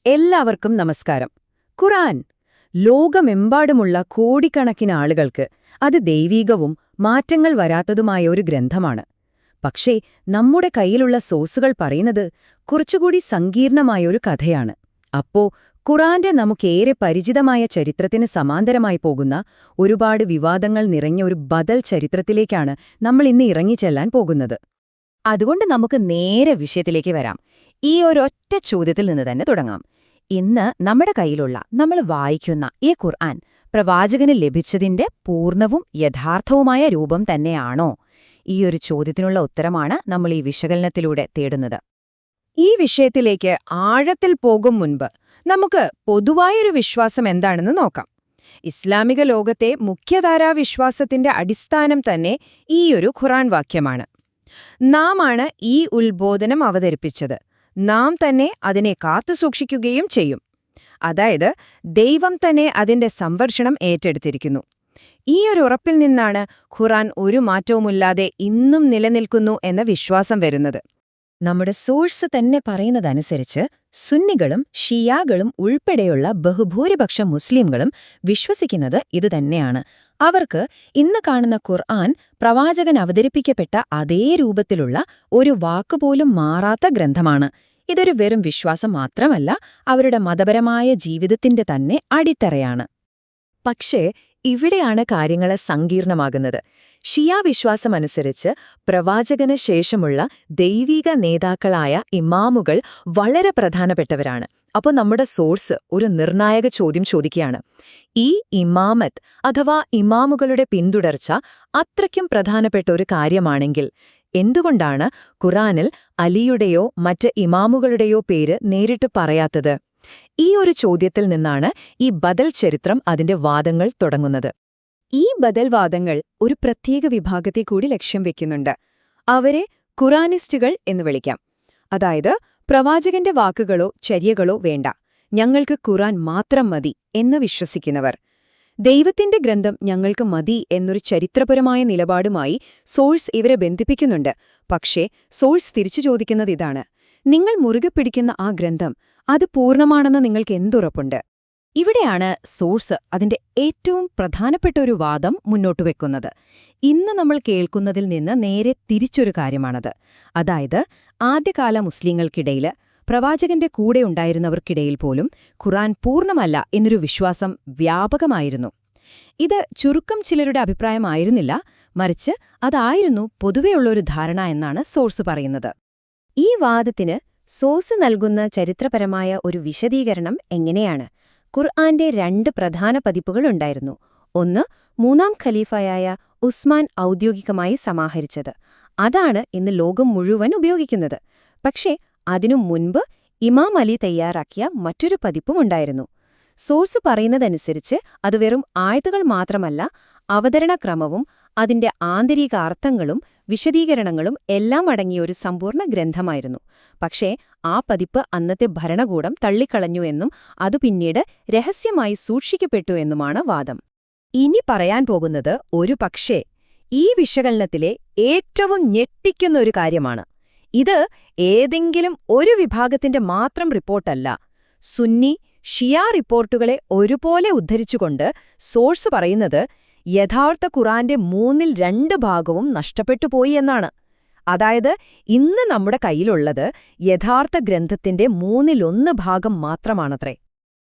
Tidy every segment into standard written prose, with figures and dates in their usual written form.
എല്ലാവർക്കും നമസ്കാരം. ഖുർആൻ ലോകമെമ്പാടുമുള്ള കോടിക്കണക്കിന് ആളുകൾക്ക് അത് ദൈവീകവും മാറ്റങ്ങൾ വരാത്തതുമായ ഒരു ഗ്രന്ഥമാണ്. പക്ഷേ നമ്മുടെ കയ്യിലുള്ള സോഴ്സുകൾ പറയുന്നത് കുറച്ചുകൂടി സങ്കീർണമായ ഒരു കഥയാണ്. അപ്പോ ഖുർആന്റെ നമുക്കേറെ പരിചിതമായ ചരിത്രത്തിന് സമാന്തരമായി പോകുന്ന ഒരുപാട് വിവാദങ്ങൾ നിറഞ്ഞ ഒരു ബദൽ ചരിത്രത്തിലേക്കാണ് നമ്മൾ ഇന്ന് ഇറങ്ങിച്ചെല്ലാൻ പോകുന്നത്. അതുകൊണ്ട് നമുക്ക് നേരെ വിഷയത്തിലേക്ക് വരാം. ഈ ഒരൊറ്റ ചോദ്യത്തിൽ നിന്ന് തന്നെ തുടങ്ങാം. ഇന്ന് നമ്മുടെ കയ്യിലുള്ള, നമ്മൾ വായിക്കുന്ന ഈ ഖുർആൻ പ്രവാചകന് ലഭിച്ചതിന്റെ പൂർണ്ണവും യഥാർത്ഥവുമായ രൂപം തന്നെയാണോ? ഈയൊരു ചോദ്യത്തിനുള്ള ഉത്തരമാണ് നമ്മൾ ഈ വിശകലനത്തിലൂടെ തേടുന്നത്. ഈ വിഷയത്തിലേക്ക് ആഴത്തിൽ പോകും മുൻപ് നമുക്ക് പൊതുവായൊരു വിശ്വാസം എന്താണെന്ന് നോക്കാം. ഇസ്ലാമിക ലോകത്തെ മുഖ്യധാരാ വിശ്വാസത്തിന്റെ അടിസ്ഥാനം തന്നെ ഈയൊരു ഖുർആൻ വാക്യമാണ്. നാമാണ് ഈ ഉത്ബോധനം അവതരിപ്പിച്ചത്. നാം തന്നെ അതിനെ കാത്തുസൂക്ഷിക്കുകയും ചെയ്യും. അതായത് ദൈവം തന്നെ അതിന്റെ സംരക്ഷണം ഏറ്റെടുത്തിരിക്കുന്നു. ഈയൊരു ഉറപ്പിൽ നിന്നാണ് ഖുർആൻ ഒരു മാറ്റവുമില്ലാതെ ഇന്നും നിലനിൽക്കുന്നു എന്ന വിശ്വാസം വരുന്നത്. നമ്മുടെ സോഴ്സ് തന്നെ പറയുന്നതനുസരിച്ച് സുന്നികളും ഷിയാകളും ഉൾപ്പെടെയുള്ള ബഹുഭൂരിപക്ഷം മുസ്ലിംകളും വിശ്വസിക്കുന്നത് ഇതുതന്നെയാണ്. അവർക്ക് ഇന്ന് കാണുന്ന ഖുർആൻ പ്രവാചകൻ അവതരിപ്പിക്കപ്പെട്ട അതേ രൂപത്തിലുള്ള ഒരു വാക്കുപോലും മാറാത്ത ഗ്രന്ഥമാണ്. ഇതൊരു വെറും വിശ്വാസം മാത്രമല്ല, അവരുടെ മതപരമായ ജീവിതത്തിന്റെ തന്നെ അടിത്തറയാണ്. പക്ഷേ ഇവിടെയാണ് കാര്യങ്ങൾ സങ്കീർണമാകുന്നത്. ഷിയ വിശ്വാസമനുസരിച്ച് പ്രവാചകന് ശേഷമുള്ള ദൈവീക നേതാക്കളായ ഇമാമുകൾ വളരെ പ്രധാനപ്പെട്ടവരാണ്. അപ്പോൾ നമ്മുടെ സോഴ്സ് ഒരു നിർണായക ചോദ്യം ചോദിക്കുകയാണ്. ഈ ഇമാമത്ത് അഥവാ ഇമാമുകളുടെ പിന്തുടർച്ച അത്രയ്ക്കും പ്രധാനപ്പെട്ട ഒരു കാര്യമാണെങ്കിൽ എന്തുകൊണ്ടാണ് ഖുർആനിൽ അലിയുടെയോ മറ്റ് ഇമാമുകളുടെയോ പേര് നേരിട്ട് പറയാത്തത്? ഈ ഒരു ചോദ്യത്തിൽ നിന്നാണ് ഈ ബദൽ ചരിത്രം അതിന്റെ വാദങ്ങൾ തുടങ്ങുന്നത്. ഈ ബദൽ വാദങ്ങൾ ഒരു പ്രത്യേക വിഭാഗത്തെ കൂടി ലക്ഷ്യം വെക്കുന്നുണ്ട്. അവരെ ഖുറാനിസ്റ്റുകൾ എന്ന് വിളിക്കാം. അതായത് പ്രവാചകന്റെ വാക്കുകളോ ചര്യകളോ വേണ്ട, ഞങ്ങൾക്ക് ഖുർആൻ മാത്രം മതി എന്ന് വിശ്വസിക്കുന്നവർ. ദൈവത്തിന്റെ ഗ്രന്ഥം ഞങ്ങൾക്ക് മതി എന്നൊരു ചരിത്രപരമായ നിലപാടുമായി സോഴ്സ് ഇവരെ ബന്ധിപ്പിക്കുന്നുണ്ട്. പക്ഷേ സോഴ്സ് തിരിച്ചു ചോദിക്കുന്നത് ഇതാണ്: നിങ്ങൾ മുറുകെ പിടിക്കുന്ന ആ ഗ്രന്ഥം അത് പൂർണ്ണമാണെന്ന് നിങ്ങൾക്ക് എന്തുറപ്പുണ്ട്? ഇവിടെയാണ് സോഴ്സ് അതിന്റെ ഏറ്റവും പ്രധാനപ്പെട്ട ഒരു വാദം മുന്നോട്ടുവെക്കുന്നത്. ഇന്ന് നമ്മൾ കേൾക്കുന്നതിൽ നിന്ന് നേരെ തിരിച്ചൊരു കാര്യമാണത്. അതായത് ആദ്യകാല മുസ്ലിങ്ങൾക്കിടയിൽ, പ്രവാചകന്റെ കൂടെ ഉണ്ടായിരുന്നവർക്കിടയിൽ പോലും ഖുർആൻ പൂർണ്ണമല്ല എന്നൊരു വിശ്വാസം വ്യാപകമായിരുന്നു. ഇത് ചുരുക്കം ചിലരുടെ അഭിപ്രായമായിരുന്നില്ല, മറിച്ച് അതായിരുന്നു പൊതുവെയുള്ളൊരു ധാരണ എന്നാണ് സോഴ്സ് പറയുന്നത്. ഈ വാദത്തിന് സോഴ്സ് നൽകുന്ന ചരിത്രപരമായ ഒരു വിശദീകരണം എങ്ങനെയാണ്? ഖുർആന്റെ 2 പ്രധാന പതിപ്പുകളുണ്ടായിരുന്നു. ഒന്ന് മൂന്നാം ഖലീഫയായ ഉസ്മാൻ ഔദ്യോഗികമായി സമാഹരിച്ചത്. അതാണ് ഇന്ന് ലോകം മുഴുവൻ ഉപയോഗിക്കുന്നത്. പക്ഷേ അതിനു മുൻപ് ഇമാം അലി തയ്യാറാക്കിയ മറ്റൊരു പതിപ്പുമുണ്ടായിരുന്നു. സോഴ്സ് പറയുന്നതനുസരിച്ച് അത് വെറും ആയത്തുകൾ മാത്രമല്ല, അവതരണക്രമവും അതിന്റെ ആന്തരിക അർത്ഥങ്ങളും വിശദീകരണങ്ങളും എല്ലാം അടങ്ങിയ ഒരു സമ്പൂർണ്ണ ഗ്രന്ഥമായിരുന്നു. പക്ഷേ ആ പതിപ്പ് അന്നത്തെ ഭരണകൂടം തള്ളിക്കളഞ്ഞു എന്നും അത് പിന്നീട് രഹസ്യമായി സൂക്ഷിക്കപ്പെട്ടു എന്നുമാണ് വാദം. ഇനി പറയാൻ പോകുന്നത് ഒരു പക്ഷേ ഈ വിശകലനത്തിലെ ഏറ്റവും ഞെട്ടിക്കുന്ന ഒരു കാര്യമാണ്. ഇത് ഏതെങ്കിലും ഒരു വിഭാഗത്തിന്റെ മാത്രം റിപ്പോർട്ടല്ല. സുന്നി ഷിയ റിപ്പോർട്ടുകളെ ഒരുപോലെ ഉദ്ധരിച്ചുകൊണ്ട് സോഴ്സ് പറയുന്നത് യഥാർത്ഥ ഖുർആന്റെ 2/3 ഭാഗവും നഷ്ടപ്പെട്ടുപോയി എന്നാണ്. അതായത് ഇന്ന് നമ്മുടെ കയ്യിലുള്ളത് യഥാർത്ഥ ഗ്രന്ഥത്തിന്റെ 1/3 ഭാഗം മാത്രമാണത്രേ.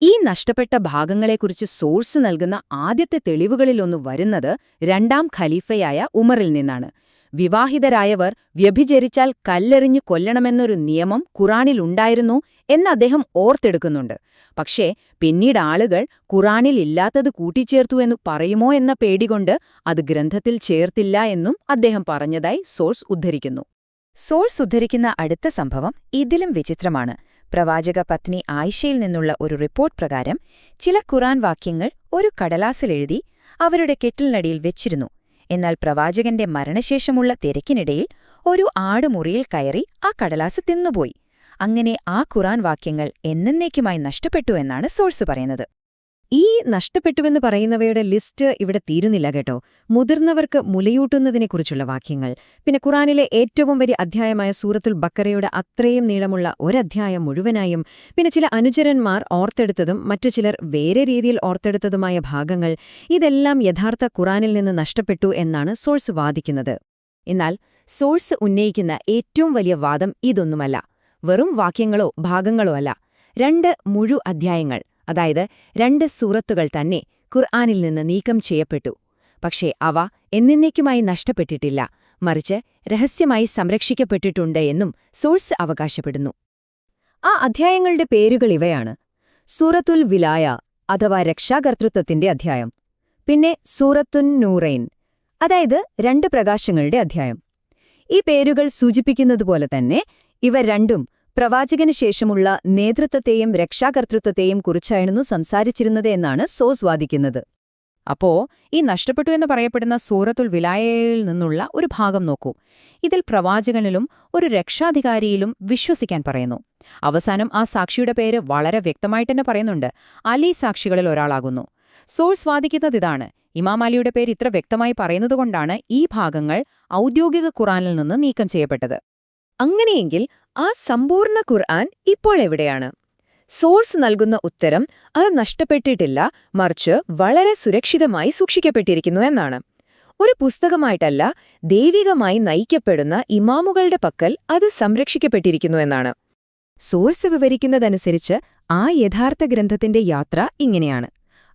ഈ നഷ്ടപ്പെട്ട ഭാഗങ്ങളെക്കുറിച്ച് സോഴ്സ് നൽകുന്ന ആദ്യത്തെ തെളിവുകളിലൊന്നു വരുന്നത് 2ാം ഖലീഫയായ ഉമറിൽ നിന്നാണ്. വിവാഹിതരായവർ വ്യഭിചരിച്ചാൽ കല്ലെറിഞ്ഞു കൊല്ലണമെന്നൊരു നിയമം ഖുർആനിലുണ്ടായിരുന്നു എന്ന് അദ്ദേഹം ഓർത്തെടുക്കുന്നുണ്ട്. പക്ഷേ പിന്നീട് ആളുകൾ ഖുർആനിൽ ഇല്ലാത്തത് കൂട്ടിച്ചേർത്തു എന്നു പറയുമോ എന്ന പേടികൊണ്ട് അത് ഗ്രന്ഥത്തിൽ ചേർത്തില്ല എന്നും അദ്ദേഹം പറഞ്ഞതായി സോഴ്സ് ഉദ്ധരിക്കുന്നു. സോഴ്സ് ഉദ്ധരിക്കുന്ന അടുത്ത സംഭവം ഇതിലും വിചിത്രമാണ്. പ്രവാചക പത്നി ആയിഷയിൽ നിന്നുള്ള ഒരു റിപ്പോർട്ട് പ്രകാരം ചില ഖുർആൻ വാക്യങ്ങൾ ഒരു കടലാസിലെഴുതി അവരുടെ കെട്ടിലിനടിയിൽ വെച്ചിരുന്നു. എന്നാൽ പ്രവാചകന്റെ മരണശേഷമുള്ള തിരക്കിനിടയിൽ ഒരു ആട് മുറിയിൽ കയറി ആ കടലാസ് തിന്നുപോയി. അങ്ങനെ ആ ഖുർആൻ വാക്യങ്ങൾ എന്നേക്കുമായി നഷ്ടപ്പെട്ടു എന്നാണ് സോഴ്സ് പറയുന്നത്. ഈ നഷ്ടപ്പെട്ടുവെന്ന് പറയുന്നവയുടെ ലിസ്റ്റ് ഇവിടെ തീരുന്നില്ല കേട്ടോ. മുതിർന്നവർക്ക് മുലയൂട്ടുന്നതിനെക്കുറിച്ചുള്ള വാക്യങ്ങൾ, പിന്നെ ഖുറാനിലെ ഏറ്റവും വലിയ അധ്യായമായ സൂറത്തുൽ ബക്കറയുടെ അത്രയും നീളമുള്ള ഒരധ്യായം മുഴുവനായും, പിന്നെ ചില അനുചരന്മാർ ഓർത്തെടുത്തതും മറ്റു ചിലർ വേറെ രീതിയിൽ ഓർത്തെടുത്തതുമായ ഭാഗങ്ങൾ, ഇതെല്ലാം യഥാർത്ഥ ഖുറാനിൽ നിന്ന് നഷ്ടപ്പെട്ടു എന്നാണ് സോഴ്സ് വാദിക്കുന്നത്. എന്നാൽ സോഴ്സ് ഉന്നയിക്കുന്ന ഏറ്റവും വലിയ വാദം ഇതൊന്നുമല്ല. വെറും വാക്യങ്ങളോ ഭാഗങ്ങളോ അല്ല. 2 മുഴു അധ്യായങ്ങൾ, അതായത് 2 സൂറത്തുകൾ തന്നെ ഖുർആനിൽ നിന്ന് നീക്കം ചെയ്യപ്പെട്ടു. പക്ഷേ അവ എന്നേക്കുമായി നഷ്ടപ്പെട്ടിട്ടില്ല, മറിച്ച് രഹസ്യമായി സംരക്ഷിക്കപ്പെട്ടിട്ടുണ്ട് എന്നും സോഴ്സ് അവകാശപ്പെടുന്നു. ആ അധ്യായങ്ങളുടെ പേരുകൾ ഇവയാണ്: സൂറത്തുൽ വിലായ അഥവാ രക്ഷാകർതൃത്വത്തിന്റെ അധ്യായം, പിന്നെ സൂറത്തുൻ നൂറൈൻ, അതായത് 2 പ്രകാശങ്ങളുടെ അധ്യായം. ഈ പേരുകൾ സൂചിപ്പിക്കുന്നതുപോലെ തന്നെ ഇവ രണ്ടും പ്രവാചകന് ശേഷമുള്ള നേതൃത്വത്തെയും രക്ഷാകർതൃത്വത്തെയും കുറിച്ചായിരുന്നു സംസാരിച്ചിരുന്നത് എന്നാണ് സോഴ്സ് വാദിക്കുന്നത്. അപ്പോ ഈ നഷ്ടപ്പെട്ടു എന്ന് പറയപ്പെടുന്ന സൂറത്തുൽ വിലായയിൽ നിന്നുള്ള ഒരു ഭാഗം നോക്കൂ. ഇതിൽ പ്രവാചകനിലും ഒരു രക്ഷാധികാരിയിലും വിശ്വസിക്കാൻ പറയുന്നു. അവസാനം ആ സാക്ഷിയുടെ പേര് വളരെ വ്യക്തമായിട്ടെന്നെ പറയുന്നുണ്ട്: അലി സാക്ഷികളിൽ ഒരാളാകുന്നു. സോഴ്സ് വാദിക്കുന്നതിതാണ്: ഇമാം അലിയുടെ പേര് ഇത്ര വ്യക്തമായി പറയുന്നതുകൊണ്ടാണ് ഈ ഭാഗങ്ങൾ ഔദ്യോഗിക ഖുർആനിൽ നിന്ന് നീക്കം ചെയ്യപ്പെട്ടത്. അങ്ങനെയെങ്കിൽ ആ സമ്പൂർണ്ണ ഖുർആൻ ഇപ്പോൾ എവിടെയാണ്? സോഴ്സ് നൽകുന്ന ഉത്തരം അത് നഷ്ടപ്പെട്ടിട്ടില്ല, മറിച്ച് വളരെ സുരക്ഷിതമായി സൂക്ഷിക്കപ്പെട്ടിരിക്കുന്നു എന്നാണ്. ഒരു പുസ്തകമായിട്ടല്ല, ദൈവികമായി നയിക്കപ്പെടുന്ന ഇമാമുകളുടെ പക്കൽ അത് സംരക്ഷിക്കപ്പെട്ടിരിക്കുന്നു എന്നാണ്. സോഴ്സ് വിവരിക്കുന്നതനുസരിച്ച് ആ യഥാർത്ഥ ഗ്രന്ഥത്തിന്റെ യാത്ര ഇങ്ങനെയാണ്.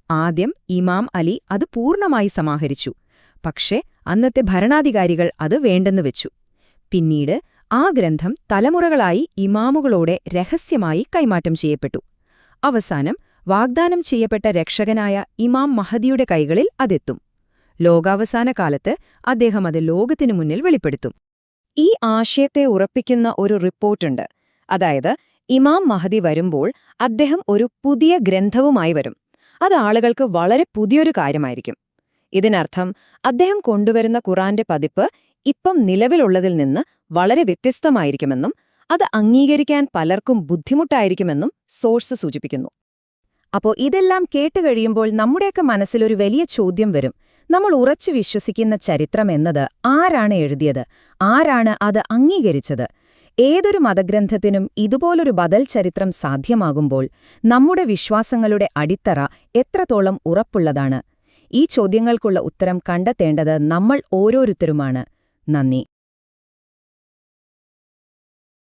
ആദ്യം ഇമാം അലി അത് പൂർണ്ണമായി സമാഹരിച്ചു. പക്ഷേ അന്നത്തെ ഭരണാധികാരികൾ അത് വേണ്ടെന്ന് വെച്ചു. പിന്നീട് ആ ഗ്രന്ഥം തലമുറകളായി ഇമാമുകളോടെ രഹസ്യമായി കൈമാറ്റം ചെയ്യപ്പെട്ടു. അവസാനം വാഗ്ദാനം ചെയ്യപ്പെട്ട രക്ഷകനായ ഇമാം മഹദിയുടെ കൈകളിൽ അതെത്തും. ലോകാവസാന കാലത്ത് അദ്ദേഹം അത് ലോകത്തിനു മുന്നിൽ വെളിപ്പെടുത്തും. ഈ ആശയത്തെ ഉറപ്പിക്കുന്ന ഒരു റിപ്പോർട്ടുണ്ട്. അതായത്, ഇമാം മഹദി വരുമ്പോൾ അദ്ദേഹം ഒരു പുതിയ ഗ്രന്ഥവുമായി വരും. അത് ആളുകൾക്ക് വളരെ പുതിയൊരു കാര്യമായിരിക്കും. ഇതിനർത്ഥം അദ്ദേഹം കൊണ്ടുവരുന്ന ഖുറാന്റെ പതിപ്പ് ഇപ്പം നിലവിലുള്ളതിൽ നിന്ന് വളരെ വ്യത്യസ്തമായിരിക്കുമെന്നും അത് അംഗീകരിക്കാൻ പലർക്കും ബുദ്ധിമുട്ടായിരിക്കുമെന്നും സോഴ്സ് സൂചിപ്പിക്കുന്നു. അപ്പോൾ ഇതെല്ലാം കേട്ടുകഴിയുമ്പോൾ നമ്മുടെയൊക്കെ മനസ്സിലൊരു വലിയ ചോദ്യം വരും. നമ്മൾ ഉറച്ചു വിശ്വസിക്കുന്ന ചരിത്രം എന്നത് ആരാണ് എഴുതിയത്? ആരാണ് അത് അംഗീകരിച്ചത്? ഏതൊരു മതഗ്രന്ഥത്തിനും ഇതുപോലൊരു ബദൽ ചരിത്രം സാധ്യമാകുമ്പോൾ നമ്മുടെ വിശ്വാസങ്ങളുടെ അടിത്തറ എത്രത്തോളം ഉറപ്പുള്ളതാണ്? ഈ ചോദ്യങ്ങൾക്കുള്ള ഉത്തരം കണ്ടെത്തേണ്ടത് നമ്മൾ ഓരോരുത്തരുമാണ്. നന്ദി.